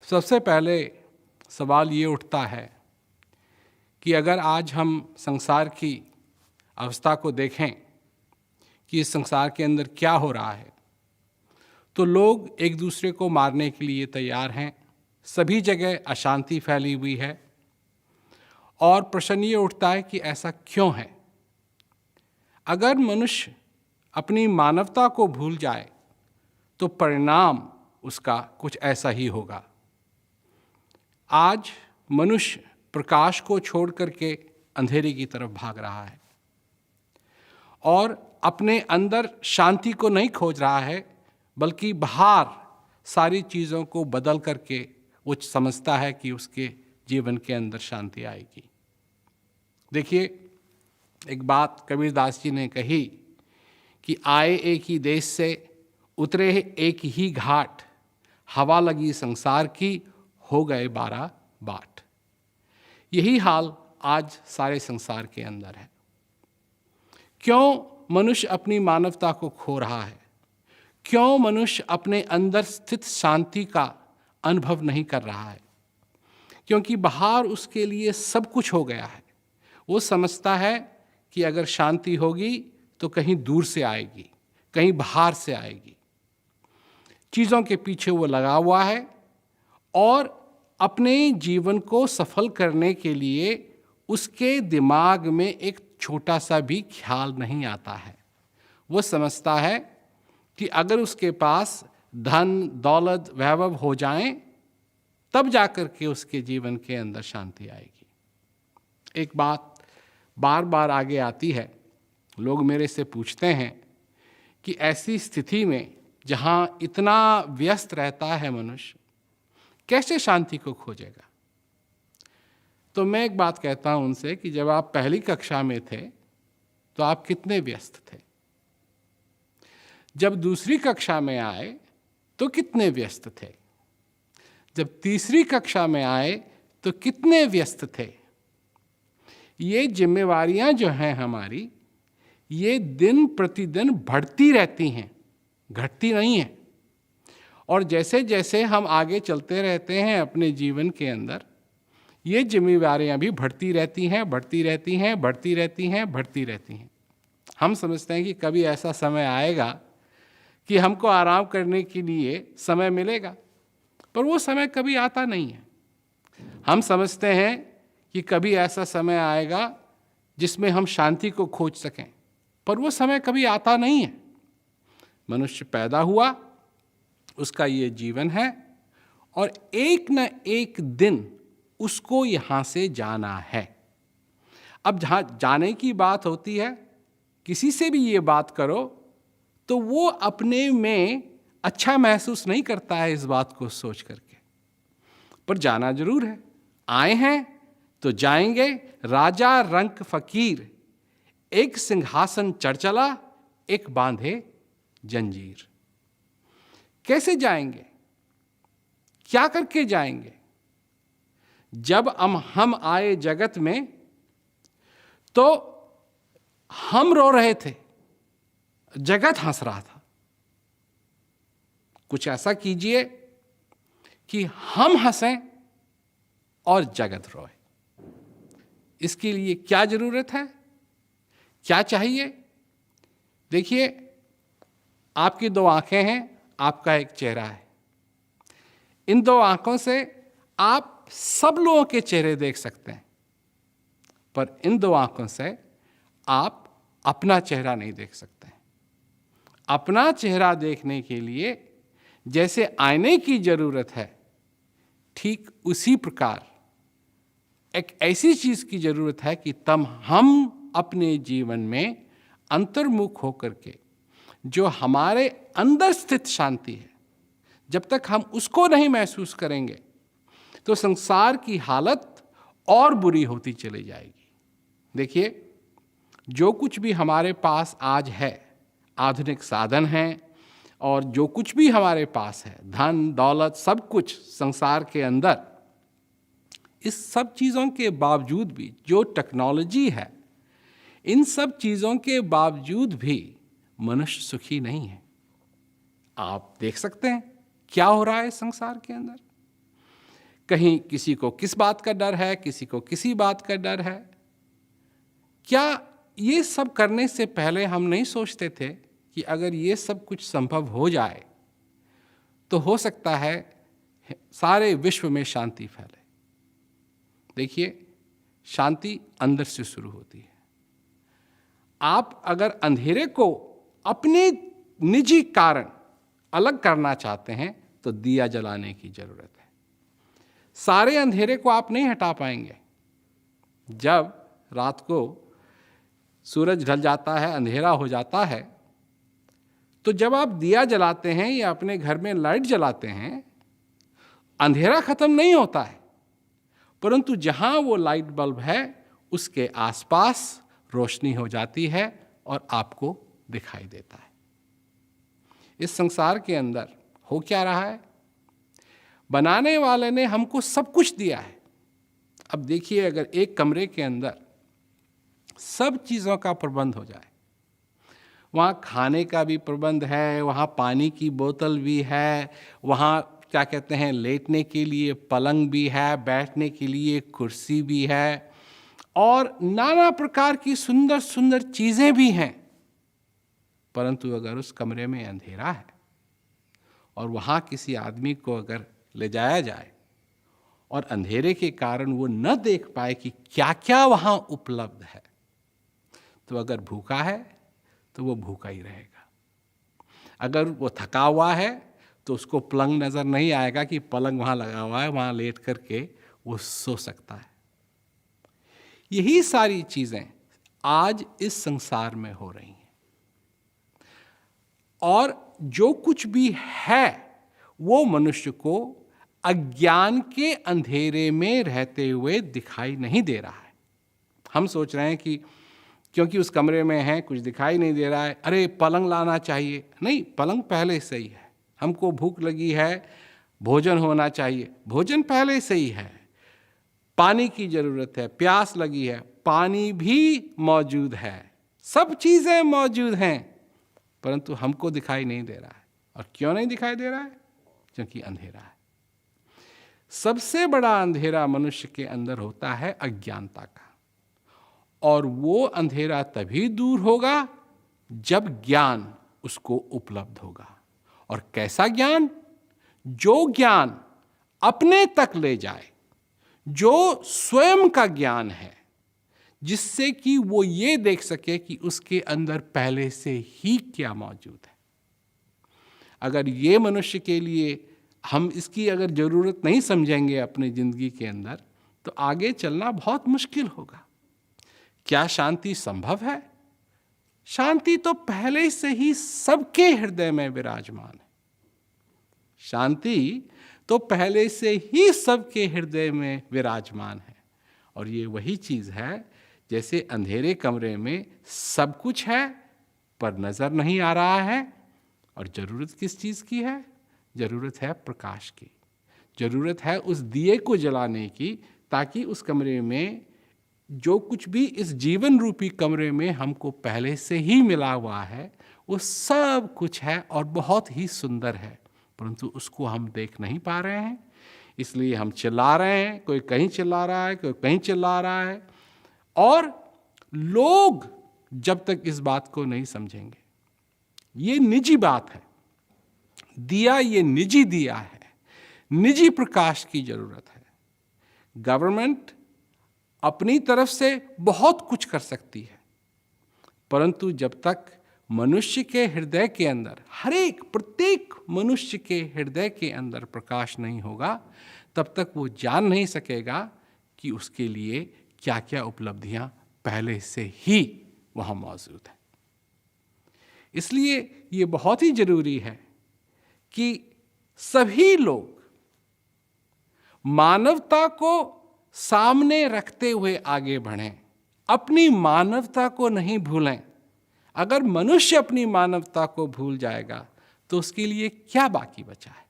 सबसे पहले सवाल ये उठता है कि अगर आज हम संसार की अवस्था को देखें कि इस संसार के अंदर क्या हो रहा है, तो लोग एक दूसरे को मारने के लिए तैयार हैं। सभी जगह अशांति फैली हुई है और प्रश्न ये उठता है कि ऐसा क्यों है। अगर मनुष्य अपनी मानवता को भूल जाए तो परिणाम उसका कुछ ऐसा ही होगा। आज मनुष्य प्रकाश को छोड़ करके अंधेरे की तरफ भाग रहा है और अपने अंदर शांति को नहीं खोज रहा है, बल्कि बाहर सारी चीज़ों को बदल करके वो समझता है कि उसके जीवन के अंदर शांति आएगी। देखिए, एक बात कबीरदास जी ने कही कि आए एक ही देश से, उतरे एक ही घाट, हवा लगी संसार की, हो गए 12 बाट। यही हाल आज सारे संसार के अंदर है। क्यों मनुष्य अपनी मानवता को खो रहा है? क्यों मनुष्य अपने अंदर स्थित शांति का अनुभव नहीं कर रहा है? क्योंकि बाहर उसके लिए सब कुछ हो गया है। वो समझता है कि अगर शांति होगी तो कहीं दूर से आएगी, कहीं बाहर से आएगी। चीज़ों के पीछे वो लगा हुआ है और अपने जीवन को सफल करने के लिए उसके दिमाग में एक छोटा सा भी ख्याल नहीं आता है। वो समझता है कि अगर उसके पास धन दौलत वैभव हो जाएं, तब जाकर के उसके जीवन के अंदर शांति आएगी। एक बात बार बार आगे आती है, लोग मेरे से पूछते हैं कि ऐसी स्थिति में जहाँ इतना व्यस्त रहता है मनुष्य, कैसे शांति को खोजेगा? तो मैं एक बात कहता हूँ उनसे कि जब आप पहली कक्षा में थे तो आप कितने व्यस्त थे? जब दूसरी कक्षा में आए तो कितने व्यस्त थे? जब तीसरी कक्षा में आए तो कितने व्यस्त थे? ये जिम्मेवारियां जो हैं हमारी, ये दिन प्रतिदिन बढ़ती रहती हैं, घटती नहीं हैं। और जैसे जैसे हम आगे चलते रहते हैं अपने जीवन के अंदर, ये जिम्मेवारियां भी बढ़ती रहती हैं, बढ़ती रहती हैं, बढ़ती रहती हैं, बढ़ती रहती हैं। हम समझते हैं कि कभी ऐसा समय आएगा कि हमको आराम करने के लिए समय मिलेगा, पर वो समय कभी आता नहीं है। हम समझते हैं कि कभी ऐसा समय आएगा जिसमें हम शांति को खोज सकें, पर वो समय कभी आता नहीं है। मनुष्य पैदा हुआ, उसका ये जीवन है और एक न एक दिन उसको यहाँ से जाना है। अब जहाँ जाने की बात होती है, किसी से भी ये बात करो तो वो अपने में अच्छा महसूस नहीं करता है इस बात को सोच करके, पर जाना जरूर है। आए हैं तो जाएंगे। राजा रंक फकीर, एक सिंहासन चढ़ चला, एक बांधे जंजीर। कैसे जाएंगे? क्या करके जाएंगे? जब हम आए जगत में तो हम रो रहे थे, जगत हंस रहा था। कुछ ऐसा कीजिए कि हम हंसें और जगत रोए। इसके लिए क्या जरूरत है? क्या चाहिए? देखिए, आपकी 2 आंखें हैं, आपका एक चेहरा है। इन 2 आंखों से आप सब लोगों के चेहरे देख सकते हैं, पर इन 2 आंखों से आप अपना चेहरा नहीं देख सकते। अपना चेहरा देखने के लिए जैसे आईने की जरूरत है, ठीक उसी प्रकार एक ऐसी चीज की जरूरत है कि तब हम अपने जीवन में अंतर्मुख होकर के जो हमारे अंदर स्थित शांति है, जब तक हम उसको नहीं महसूस करेंगे तो संसार की हालत और बुरी होती चली जाएगी। देखिए, जो कुछ भी हमारे पास आज है, आधुनिक साधन हैं, और जो कुछ भी हमारे पास है, धन दौलत, सब कुछ संसार के अंदर, इस सब चीज़ों के बावजूद भी जो टेक्नोलॉजी है, इन सब चीज़ों के बावजूद भी मनुष्य सुखी नहीं है। आप देख सकते हैं क्या हो रहा है संसार के अंदर। कहीं किसी को किस बात का डर है, किसी को किसी बात का डर है। क्या ये सब करने से पहले हम नहीं सोचते थे कि अगर ये सब कुछ संभव हो जाए तो हो सकता है सारे विश्व में शांति फैले। देखिए, शांति अंदर से शुरू होती है। आप अगर अंधेरे को अपने निजी कारण अलग करना चाहते हैं तो दिया जलाने की जरूरत है। सारे अंधेरे को आप नहीं हटा पाएंगे। जब रात को सूरज ढल जाता है, अंधेरा हो जाता है, तो जब आप दिया जलाते हैं या अपने घर में लाइट जलाते हैं, अंधेरा खत्म नहीं होता है, परंतु जहां वो लाइट बल्ब है उसके आसपास रोशनी हो जाती है और आपको दिखाई देता है। इस संसार के अंदर हो क्या रहा है? बनाने वाले ने हमको सब कुछ दिया है। अब देखिए, अगर एक कमरे के अंदर सब चीज़ों का प्रबंध हो जाए, वहाँ खाने का भी प्रबंध है, वहाँ पानी की बोतल भी है, वहाँ क्या कहते हैं लेटने के लिए पलंग भी है, बैठने के लिए कुर्सी भी है, और नाना प्रकार की सुंदर सुंदर चीज़ें भी हैं, परंतु अगर उस कमरे में अंधेरा है और वहाँ किसी आदमी को अगर ले जाया जाए और अंधेरे के कारण वो न देख पाए कि क्या क्या वहाँ उपलब्ध है, तो अगर भूखा है तो वो भूखा ही रहेगा। अगर वो थका हुआ है तो उसको पलंग नज़र नहीं आएगा कि पलंग वहाँ लगा हुआ है, वहाँ लेट करके वो सो सकता है। यही सारी चीज़ें आज इस संसार में हो रही हैं, और जो कुछ भी है वो मनुष्य को अज्ञान के अंधेरे में रहते हुए दिखाई नहीं दे रहा है। हम सोच रहे हैं कि क्योंकि उस कमरे में है कुछ दिखाई नहीं दे रहा है, अरे पलंग लाना चाहिए। नहीं, पलंग पहले से ही है। हमको भूख लगी है, भोजन होना चाहिए, भोजन पहले से ही है। पानी की जरूरत है, प्यास लगी है, पानी भी मौजूद है, सब चीज़ें मौजूद हैं, परंतु हमको दिखाई नहीं दे रहा है। और क्यों नहीं दिखाई दे रहा है? क्योंकि अंधेरा है। सबसे बड़ा अंधेरा मनुष्य के अंदर होता है अज्ञानता का, और वो अंधेरा तभी दूर होगा जब ज्ञान उसको उपलब्ध होगा। और कैसा ज्ञान? जो ज्ञान अपने तक ले जाए, जो स्वयं का ज्ञान है, जिससे कि वो ये देख सके कि उसके अंदर पहले से ही क्या मौजूद है। अगर ये मनुष्य के लिए हम इसकी अगर ज़रूरत नहीं समझेंगे अपनी ज़िंदगी के अंदर, तो आगे चलना बहुत मुश्किल होगा। क्या शांति संभव है? शांति तो पहले से ही सबके हृदय में विराजमान है। शांति तो पहले से ही सबके हृदय में विराजमान है। और ये वही चीज़ है जैसे अंधेरे कमरे में सब कुछ है पर नज़र नहीं आ रहा है। और ज़रूरत किस चीज़ की है? ज़रूरत है प्रकाश की, ज़रूरत है उस दिए को जलाने की, ताकि उस कमरे में जो कुछ भी इस जीवन रूपी कमरे में हमको पहले से ही मिला हुआ है वो सब कुछ है और बहुत ही सुंदर है, परंतु उसको हम देख नहीं पा रहे हैं। इसलिए हम चिल्ला रहे हैं, कोई कहीं चिल्ला रहा है, कोई कहीं चिल्ला रहा है। और लोग जब तक इस बात को नहीं समझेंगे, ये निजी बात है, दिया ये निजी दिया है, निजी प्रकाश की जरूरत है। गवर्नमेंट अपनी तरफ से बहुत कुछ कर सकती है, परंतु जब तक मनुष्य के हृदय के अंदर, हर एक प्रत्येक मनुष्य के हृदय के अंदर प्रकाश नहीं होगा, तब तक वो जान नहीं सकेगा कि उसके लिए क्या क्या उपलब्धियां पहले से ही वहाँ मौजूद हैं। इसलिए ये बहुत ही जरूरी है कि सभी लोग मानवता को सामने रखते हुए आगे बढ़ें, अपनी मानवता को नहीं भूलें। अगर मनुष्य अपनी मानवता को भूल जाएगा तो उसके लिए क्या बाकी बचा है?